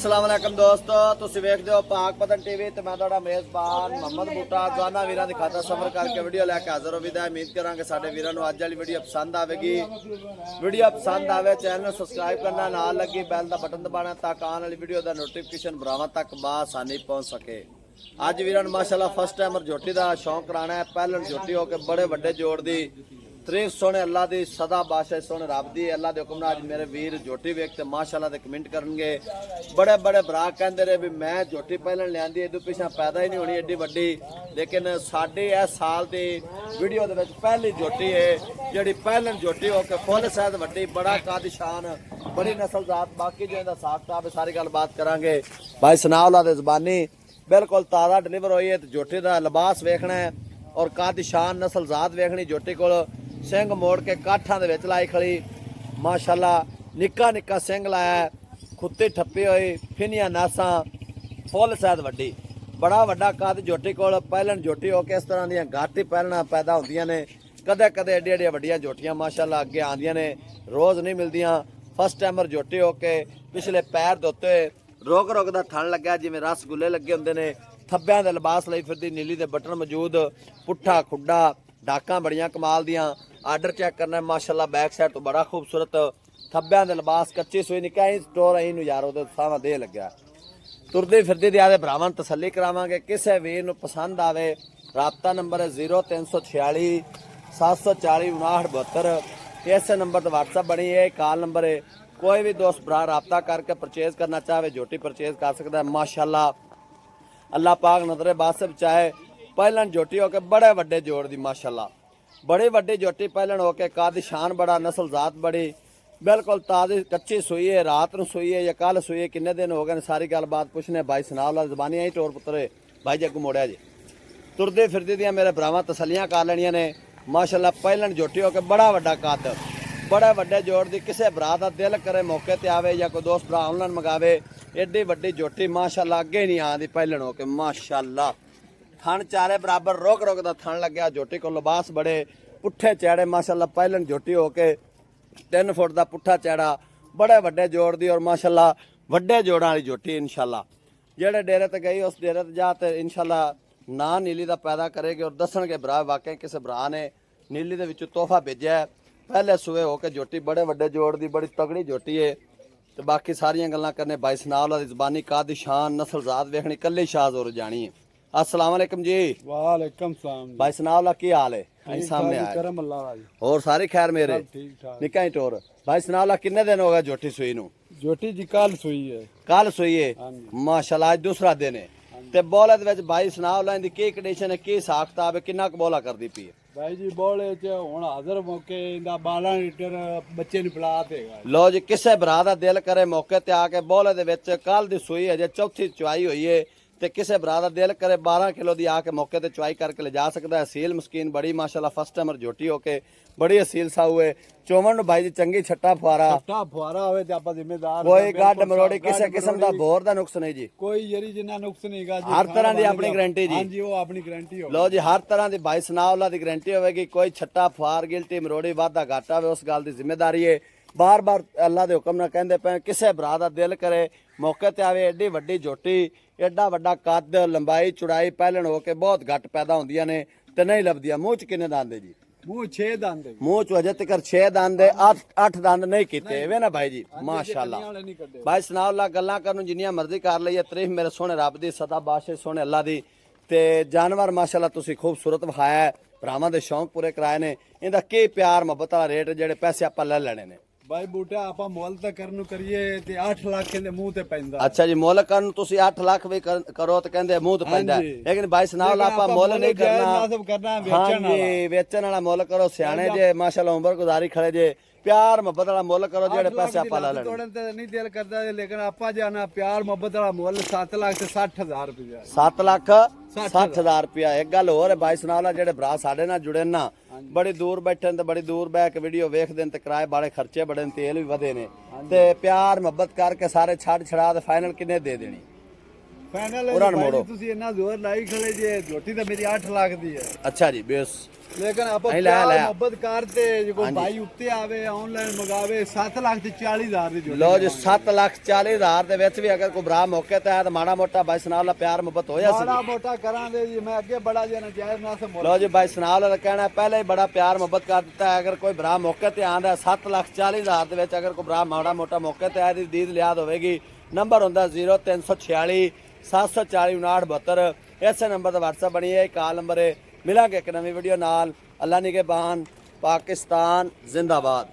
अस्सलाम वालेकुम दोस्तों, तुसीं वेखदे हो पाक पतन टीवी ते मैं तुहाडा मेज़बान मोहम्मद बूटा जाना वीरां दी खाता सफर करके वीडियो लैके हाज़र हो विदा। उम्मीद करांगे साडे वीरां नूं अज वाली वीडियो पसंद आवेगी। वीडियो पसंद आवे चैनल सबसक्राइब करना, नाल लगी बैल दा बटन दबाना ताकि आने वाली वीडियो दा नोटिफिकेशन भरावां तक बासानी पहुंच सके। अज वीरां नूं माशाअल्लाह फर्स्ट टाइमर झोटी दा शौक कराना है। पहलन झोटी हो के बड़े वड्डे जोड़ दी तरीफ सोने अल्लाह दी सदा बादशाह सोने रब दी अल्लाह दे हुक्म नाल अज मेरे वीर झोटी वेख ते माशाअल्लाह दे कमेंट करनगे। बड़े बड़े भरा कहंदे रहे भी मैं झोटी पहलन लियांदी इदू पिछा पैदा ही नहीं होनी एडी वड्डी, लेकिन साडी इस साल दी वीडियो दे विच पहली झोटी है जिहड़ी पहलन झोटी हो के फुल साइज वड्डी, बड़ा कादिशान, बड़ी नस्ल जात। बाकी जो इहदा साफ किताब है सारी गल बात करांगे। भाई सनाउल्लाह दे ज़बानी बिल्कुल ताज़ा डिलीवर होई है। झोटी दा लिबास वेखना है और कादिशान नस्ल जात वेखनी। झोटी कोल सिंह मोड़ के काठां दे विच लाई खड़ी माशाअल्लाह, निक्का निक्का सिंह लाया, खुत्ती ठप्पी हुई, फिनिया नासां, फुल साइज वड्डी, बड़ा वड्डा कद झोटी कोल। पहलन झोटी हो के इस तरह दी घट ही पहलना पैदा होंदियां ने, कदे कदे एडी एडी वड्डियां झोटियां माशाअल्लाह अगे आंदियां ने, रोज़ नहीं मिलदियां। फर्स्ट टाइमर झोटी हो के पिछले पैर धोते रोग रोग दा थण लग्या जिवें रसगुल्ले लगे हुंदे ने। थब्बियां दे लिबास लई फिरदी, नीली दे बटन मौजूद, पुट्ठा खुड्डा, डाकां बड़ियां कमाल दियां। आर्डर चेक करना माशाअल्लाह बैक साइड तो बड़ा खूबसूरत थब्बियां दे लिबास, कच्ची सूई निक्का ही स्टोर आई नूं यार ओहदे सावा दे लग्या। तुरदी फिरदी दे आदे भरावां तसल्ली करावांगे। किसे वीर नूं पसंद आवे राबता नंबर है 0346 740 5972। इस नंबर ते व्हाट्सअप बनी है, कॉल नंबर है। कोई भी दोस्त भरा राबता करके परचेज करना चाहे झोटी परचेज कर सकता है। माशाअल्लाह अल्लाह पाक नजरे बासिब चाहे पहलन झोटी होके बड़े वड्डे जोड़ दी माशाअल्लाह, बड़ी वड्डी झोटी पहलन होके कादी शान बड़ा, नस्ल जात बड़ी, बिल्कुल ताज़ी कच्ची सूई है, रात नूं सूई है या कल सूई है, किन्ने दिन हो गए सारी गल बात पुछने। भाई सनाउल्लाह ज़बानी आई टोर पुत्रे भाई जग्गू मोड़िया जी। तुरदे फिरदे दियां मेरे भरावां तसलियां कर लैनियां ने माशाअल्लाह। पहलन झोटी होके बड़ा वड्डा कद, बड़े वड्डे जोड़ दी। किसी भरा का दिल करे मौके ते आवे या कोई दोस्त भरा ऑनलाइन मंगावे, एडी वड्डी झोटी माशाअल्लाह अगे नहीं आती पहलन होके माशाअल्लाह। थण चारे बराबर रोक रोक दा थण लग्या, झोटी को लिबास बड़े, पुट्ठे चैड़े माशाअल्लाह। पहलन झोटी होके 3 फुट का पुट्ठा चैड़ा, बड़े वड्डे जोड़ दी और माशाअल्लाह वड्डे जोड़ां वाली झोटी। इंशाअल्लाह जेड़े डेरे ते गई उस डेरे ते जा ते इंशाअल्लाह ना नीली दा पैदा करेगी और दसणगे भरा वाकई किसी भरा ने नीली दे विचों तोहफा भेजा है। पहले सुबह होके झोटी बड़े वड्डे जोड़ दी, बड़ी तगड़ी झोटी है। तो बाकी सारियां गल्लां करने भाई सनाउल्लाह दी ज़बानी कादी शान नस्ल जात वेखनी कल्ली शाह जोर जानी है। अस्सलाम वालेकुम जी। वालेकुम सलाम भाई सनाउल्लाह की हाल है? सामने आया करम अल्लाह दा जी। और सारी खैर मेरे ठीक ठाक। निक्का ही टोर। भाई सनाउल्लाह किन्ने दिन हो गए झोटी सूई नूं? झोटी जी कल सुई है। कल सूई है हाँ जी। माशाअल्लाह, अज दूसरा दिन है। ते बोले दे विच भाई सनाउल्लाह दी की कंडीशन है, की हिसाब किताब है, किन्ना क बोला करदी पई है? भाई जी बोले च हुण हाज़र मौके इंदा 12 लीटर बच्चे नु पिला देगा। लो जी, किसे भरा दा दिल करे मौके ते आके बोले दे विच कल दी सूई अजे चौथी चुआई होई है ते किसे भरा दा दिल करे 12 किलो दी आके मौके ते चुआई करके ले जा सकदा है। असील मस्कीन बड़ी माशाअल्लाह, फर्स्ट टाइमर झोटी होके बड़ी असील साऊ है। चोमन भाई जी चंगी छट्टा फुआरा, छट्टा फुआरा होवे ते आपा जिम्मेदार। कोई गड्ड मरोड़ी किसी किस्म दा बोर दा नुक्स नहीं जी, कोई यरी जिन्ना नुक्स नहीं गा जी। हर तरह दी अपनी गारंटी जी। हां जी वो अपनी गारंटी हो। लो जी हर तरह दी भाई सनाउल्लाह दी गारंटी होगी। कोई छट्टा फुआर गिल्टी मरोड़ी वाधा घाटा होवे उस गल दी जिम्मेदारी है। बार बार अल्लाह दे हुक्म नाल कहंदे पे किसे भरा दा दिल करे मौके ते आवे। एडी वड्डी झोटी, एडा वड्डा कद, लंबाई चौड़ाई पहलन होके बहुत घट पैदा होंदियां ने ते नहीं लभदियां। मूंह च किन्ने दंद है जी? मुंह 6 दंद है। मूंह च अजे तक 6 दंद है, 8 दंद नहीं कीते वे ना भाई जी माशाअल्लाह। भाई सनाउल्लाह गल्लां करन जिन्नियां मर्जी कर लईए, तारीफ मेरे सोहने रब दी सदा बादशाह सोहने अल्लाह दी। ते जानवर माशाअल्लाह तुसी खूबसूरत विखाया है, भरावां दे शौक पूरे कराए ने। इंदा की प्यार मुहब्बत वाला रेट जेड़े पैसे आपां ले लेने ने? भाई बूटा आपा मोल तक करनु करिए ते 8 लाख के मुंह ते पैंदा। अच्छा जी, मोल करन तुसी 8 लाख भी करो तो कहंदे मुंह ते पैंदा, लेकिन भाई सनाउल्लाह आपां मोल नहीं करना। हाँ जी, वेचन वाला मोल करो। सियाने जे माशाअल्लाह उम्र गुजारी खड़े जे, प्यार मुहब्बत वाला मोल करो जेड़े पैसे आपां ले लेने। तोड़न ते नहीं दिल करदा, लेकिन आपा जाना प्यार मुहब्बत वाला मोल 7 लाख से 60,000 रुपया। 7 लाख 60,000 रुपया। एक गल होर है भाई सनाउल्लाह, जेड़े भरा साडे नाल जुड़े ना, बड़ी दूर बैठे ते बड़ी दूर बह के वीडियो वेखदे ते किराए बड़े खर्चे बड़े ने, तेल भी वधे ने ते प्यार मुहब्बत करके सारे छड़ छड़ा ते फाइनल किन्ने दे देनी? ਫਾਈਨਲ ਉਹਨਾਂ ਨੂੰ ਭਾਈ ਮੋੜੋ। ਜੀ ਤੁਸੀਂ ਇੰਨਾ ਜ਼ੋਰ ਲਾਈ ਖੜੇ ਜੇ ਝੋਟੀ ਤਾਂ ਮੇਰੀ 8 ਲੱਖ ਦੀ ਹੈ ਅੱਛਾ ਜੀ ਬੇਸ ਲੇਕਿਨ ਆਪਾਂ ਨਹੀਂ, ਲੈ, ਪਿਆਰ ਲੈ। ਮੁਹੱਬਤ ਕਰਦੇ ਜੇ ਕੋਈ ਹਾਂਜੀ। ਭਾਈ ਉੱਤੇ ਆਵੇ ਆਨਲਾਈਨ ਮੰਗਾਵੇ 7 ਲੱਖ ਤੇ 40,000 ਦੀ ਝੋਟੀ ਲੋ ਜੀ 7,40,000 ਦੇ ਵਿੱਚ ਵੀ ਅਗਰ ਕੋਈ ਭਰਾ ਮੌਕੇ ਤੇ ਆਇਆ ਤਾਂ ਮਾੜਾ ਮੋਟਾ ਬਾਈ ਸਨਾਲ ਦਾ ਪਿਆਰ ਮੁਹੱਬਤ ਹੋਇਆ ਸੀ ਮਾੜਾ ਮੋਟਾ ਕਰਾਂਗੇ ਜੀ ਮੈਂ ਅੱਗੇ ਬੜਾ ਜੇ ਨਜਾਇਜ਼ ਨਾ ਸੇ ਲੋ ਜੀ ਬਾਈ ਸਨਾਲ ਦਾ ਕਹਿਣਾ ਪਹਿਲਾਂ ਹੀ ਬੜਾ ਪਿਆਰ ਮੁਹੱਬਤ ਕਰ ਦਿੱਤਾ ਹੈ। ਅਗਰ ਕੋਈ ਭਰਾ ਮੌਕੇ ਤੇ ਆਂਦਾ 7,40,000 ਦੇ ਵਿੱਚ ਅਗਰ ਕੋਈ ਭਰਾ ਮਾੜਾ ਮੋਟਾ ਮੌਕੇ ਤੇ ਆਇਆ ਦੀ ਦੀਦ ਲਿਆਦ ਹੋਵੇਗੀ। ਨੰਬਰ ਹੁੰਦਾ 0346 740 5972 ਇਸੇ ਨੰਬਰ ਦਾ WhatsApp ਬਣੀ ਹੈ ਕਾਲ ਨੰਬਰ ਹੈ। ਮਿਲਾਂਗੇ ਇੱਕ ਨਵੀਂ ਵੀਡੀਓ ਨਾਲ। ਅੱਲਾ ਨਿਗਹਿਬਾਨ। ਪਾਕਿਸਤਾਨ ਜ਼ਿੰਦਾਬਾਦ।